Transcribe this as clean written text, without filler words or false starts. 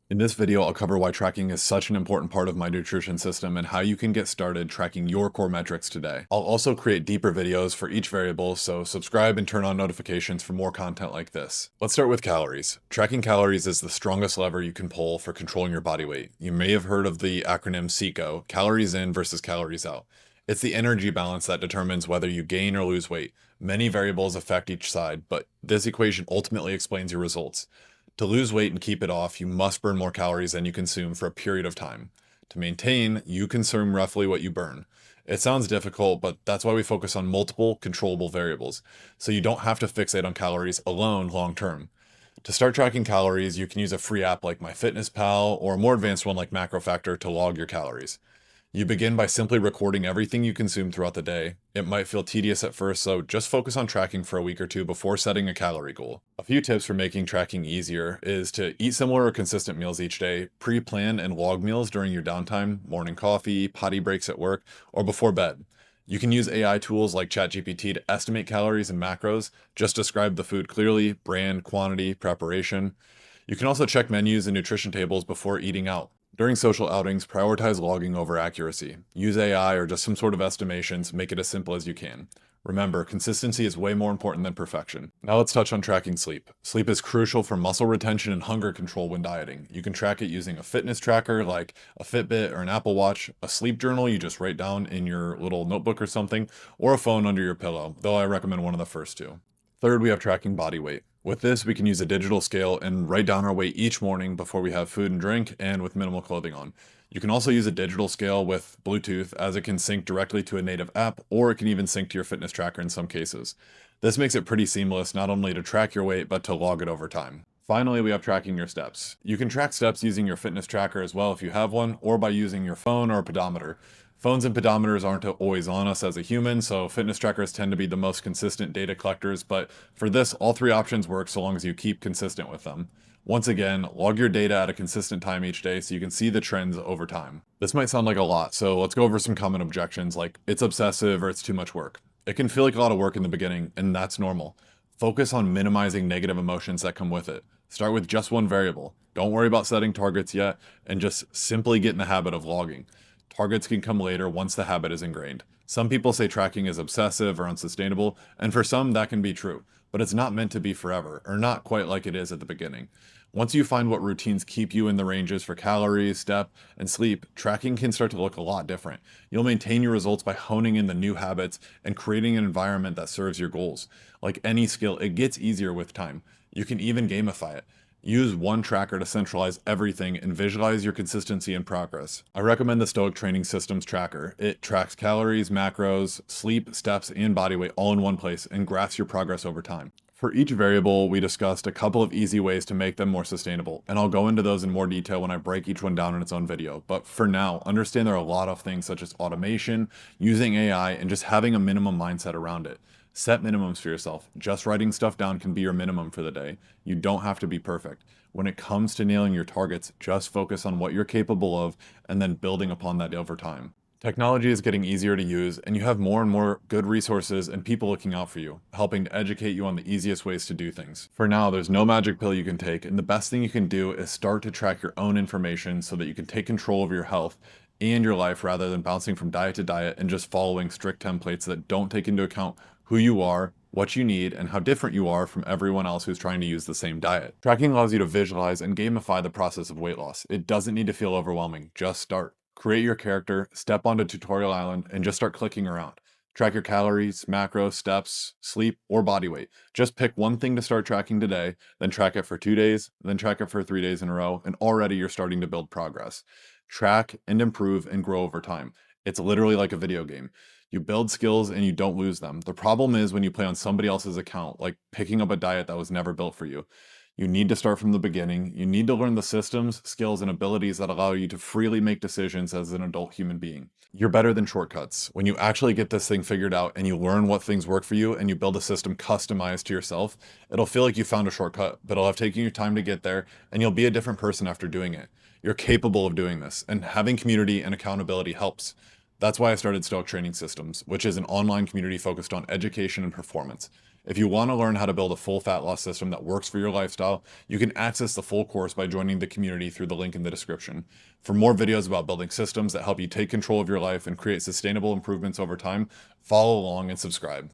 In this video, I'll cover why tracking is such an important part of my nutrition system and how you can get started tracking your core metrics today. I'll also create deeper videos for each variable, so subscribe and turn on notifications for more content like this. Let's start with calories. Tracking calories is the strongest lever you can pull for controlling your body weight. You may have heard of the acronym CECO, calories in versus calories out. It's the energy balance that determines whether you gain or lose weight. Many variables affect each side, but this equation ultimately explains your results. To lose weight and keep it off, you must burn more calories than you consume for a period of time. To maintain, you consume roughly what you burn. It sounds difficult, but that's why we focus on multiple controllable variables, so you don't have to fixate on calories alone long term. To start tracking calories, you can use a free app like MyFitnessPal or a more advanced one like MacroFactor to log your calories. You begin by simply recording everything you consume throughout the day. It might feel tedious at first, so just focus on tracking for a week or two before setting a calorie goal. A few tips for making tracking easier is to eat similar or consistent meals each day, pre-plan and log meals during your downtime, morning coffee, potty breaks at work, or before bed. You can use AI tools like ChatGPT to estimate calories and macros, just describe the food clearly, brand, quantity, preparation. You can also check menus and nutrition tables before eating out. During social outings, prioritize logging over accuracy. Use AI or just some sort of estimations, make it as simple as you can. Remember, consistency is way more important than perfection. Now let's touch on tracking sleep. Sleep is crucial for muscle retention and hunger control when dieting. You can track it using a fitness tracker like a Fitbit or an Apple Watch, a sleep journal you just write down in your little notebook or something, or a phone under your pillow, though I recommend one of the first two. Third, we have tracking body weight. With this, we can use a digital scale and write down our weight each morning before we have food and drink and with minimal clothing on. You can also use a digital scale with Bluetooth as it can sync directly to a native app, or it can even sync to your fitness tracker in some cases. This makes it pretty seamless not only to track your weight, but to log it over time. Finally, we have tracking your steps. You can track steps using your fitness tracker as well if you have one, or by using your phone or a pedometer. Phones and pedometers aren't always on us as a human, so fitness trackers tend to be the most consistent data collectors, but for this, all three options work so long as you keep consistent with them. Once again, log your data at a consistent time each day so you can see the trends over time. This might sound like a lot, so let's go over some common objections like it's obsessive or it's too much work. It can feel like a lot of work in the beginning, and that's normal. Focus on minimizing negative emotions that come with it. Start with just one variable. Don't worry about setting targets yet, and just simply get in the habit of logging. Targets can come later once the habit is ingrained. Some people say tracking is obsessive or unsustainable, and for some that can be true, but it's not meant to be forever, or not quite like it is at the beginning. Once you find what routines keep you in the ranges for calories, step, and sleep, tracking can start to look a lot different. You'll maintain your results by honing in the new habits and creating an environment that serves your goals. Like any skill, it gets easier with time. You can even gamify it. Use one tracker to centralize everything and visualize your consistency and progress. I recommend the Stoic Training Systems tracker. It tracks calories, macros, sleep, steps, and body weight all in one place and graphs your progress over time. For each variable, we discussed a couple of easy ways to make them more sustainable, and I'll go into those in more detail when I break each one down in its own video. But for now, understand there are a lot of things such as automation, using AI, and just having a minimum mindset around it. Set minimums for yourself. Just writing stuff down can be your minimum for the day. You don't have to be perfect. When it comes to nailing your targets, just focus on what you're capable of and then building upon that over time. Technology is getting easier to use, and you have more and more good resources and people looking out for you, helping to educate you on the easiest ways to do things. For now, there's no magic pill you can take, and the best thing you can do is start to track your own information so that you can take control of your health and your life rather than bouncing from diet to diet and just following strict templates that don't take into account who you are, what you need, and how different you are from everyone else who's trying to use the same diet. Tracking allows you to visualize and gamify the process of weight loss. It doesn't need to feel overwhelming, just start. Create your character, step onto Tutorial Island, and just start clicking around. Track your calories, macros, steps, sleep, or body weight. Just pick one thing to start tracking today, then track it for 2 days, then track it for 3 days in a row, and already you're starting to build progress. Track and improve and grow over time. It's literally like a video game. You build skills and you don't lose them. The problem is when you play on somebody else's account, like picking up a diet that was never built for you. You need to start from the beginning. You need to learn the systems, skills, and abilities that allow you to freely make decisions as an adult human being. You're better than shortcuts. When you actually get this thing figured out and you learn what things work for you and you build a system customized to yourself, it'll feel like you found a shortcut, but it'll have taken you time to get there and you'll be a different person after doing it. You're capable of doing this, and having community and accountability helps. That's why I started Stoic Training Systems, which is an online community focused on education and performance. If you want to learn how to build a full fat loss system that works for your lifestyle, you can access the full course by joining the community through the link in the description. For more videos about building systems that help you take control of your life and create sustainable improvements over time, follow along and subscribe.